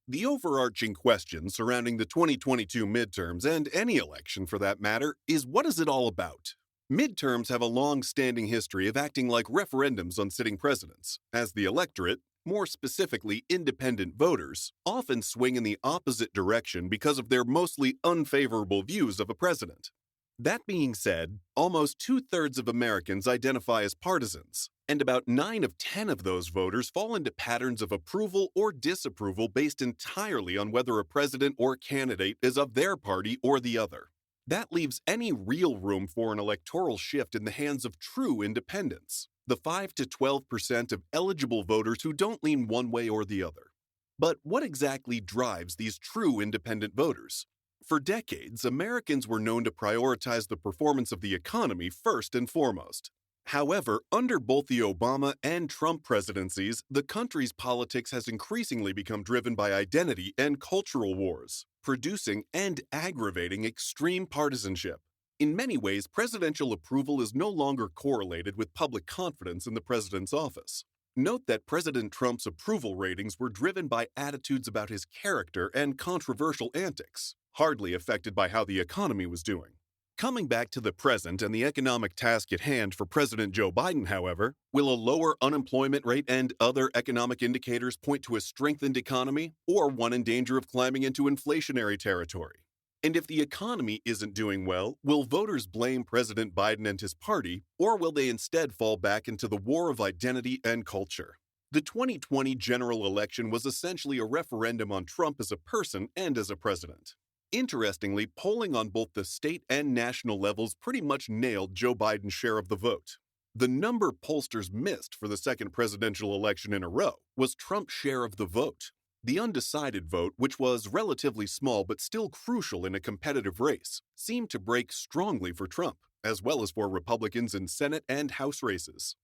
The overarching question surrounding the 2022 midterms, and any election for that matter, is what is it all about? Midterms have a long-standing history of acting like referendums on sitting presidents, as the electorate, more specifically independent voters, often swing in the opposite direction because of their mostly unfavorable views of a president. That being said, almost two-thirds of Americans identify as partisans, and about 9 of 10 of those voters fall into patterns of approval or disapproval based entirely on whether a president or candidate is of their party or the other. That leaves any real room for an electoral shift in the hands of true independents, the 5 to 12% of eligible voters who don't lean one way or the other. But what exactly drives these true independent voters? For decades, Americans were known to prioritize the performance of the economy first and foremost. However, under both the Obama and Trump presidencies, the country's politics has increasingly become driven by identity and cultural wars, producing and aggravating extreme partisanship. In many ways, presidential approval is no longer correlated with public confidence in the president's office. Note that President Trump's approval ratings were driven by attitudes about his character and controversial antics, hardly affected by how the economy was doing. Coming back to the present and the economic task at hand for President Joe Biden, however, will a lower unemployment rate and other economic indicators point to a strengthened economy, or one in danger of climbing into inflationary territory? And if the economy isn't doing well, will voters blame President Biden and his party, or will they instead fall back into the war of identity and culture? The 2020 general election was essentially a referendum on Trump as a person and as a president. Interestingly, polling on both the state and national levels pretty much nailed Joe Biden's share of the vote. The number pollsters missed for the second presidential election in a row was Trump's share of the vote. The undecided vote, which was relatively small but still crucial in a competitive race, seemed to break strongly for Trump, as well as for Republicans in Senate and House races.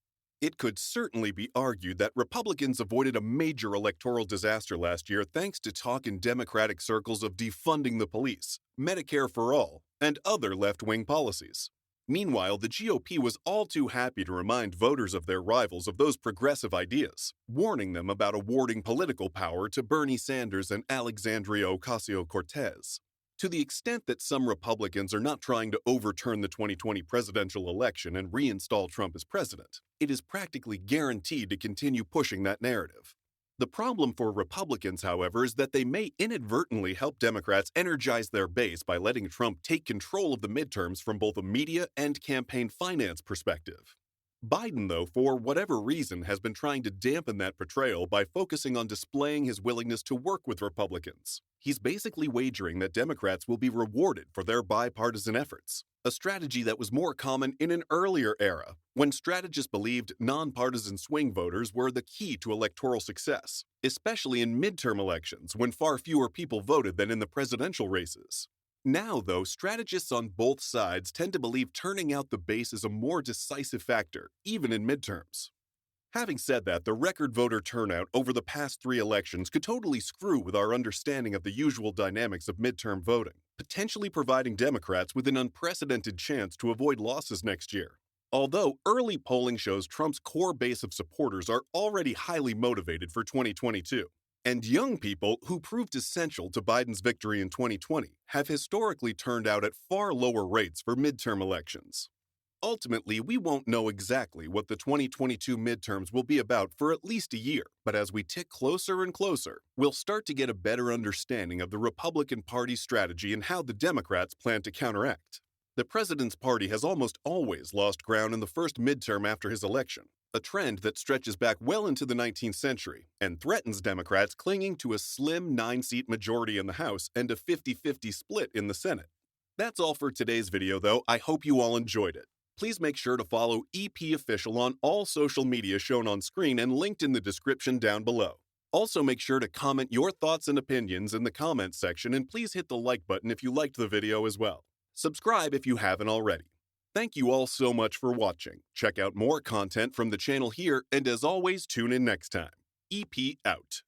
It could certainly be argued that Republicans avoided a major electoral disaster last year thanks to talk in Democratic circles of defunding the police, Medicare for all, and other left-wing policies. Meanwhile, the GOP was all too happy to remind voters of their rivals of those progressive ideas, warning them about awarding political power to Bernie Sanders and Alexandria Ocasio-Cortez. To the extent that some Republicans are not trying to overturn the 2020 presidential election and reinstall Trump as president, it is practically guaranteed to continue pushing that narrative. The problem for Republicans, however, is that they may inadvertently help Democrats energize their base by letting Trump take control of the midterms from both a media and campaign finance perspective. Biden, though, for whatever reason, has been trying to dampen that portrayal by focusing on displaying his willingness to work with Republicans. He's basically wagering that Democrats will be rewarded for their bipartisan efforts, a strategy that was more common in an earlier era, when strategists believed non-partisan swing voters were the key to electoral success, especially in midterm elections when far fewer people voted than in the presidential races. Now, though, strategists on both sides tend to believe turning out the base is a more decisive factor, even in midterms. Having said that, the record voter turnout over the past 3 elections could totally screw with our understanding of the usual dynamics of midterm voting, potentially providing Democrats with an unprecedented chance to avoid losses next year. Although early polling shows Trump's core base of supporters are already highly motivated for 2022. And young people, who proved essential to Biden's victory in 2020, have historically turned out at far lower rates for midterm elections. Ultimately, we won't know exactly what the 2022 midterms will be about for at least a year, but as we tick closer and closer, we'll start to get a better understanding of the Republican Party's strategy and how the Democrats plan to counteract. The president's party has almost always lost ground in the first midterm after his election, a trend that stretches back well into the 19th century and threatens Democrats clinging to a slim 9-seat majority in the House and a 50-50 split in the Senate. That's all for today's video, though. I hope you all enjoyed it. Please make sure to follow EP Official on all social media shown on screen and linked in the description down below. Also, make sure to comment your thoughts and opinions in the comments section, and please hit the like button if you liked the video as well. Subscribe if you haven't already. Thank you all so much for watching. Check out more content from the channel here, and as always, tune in next time. EP out.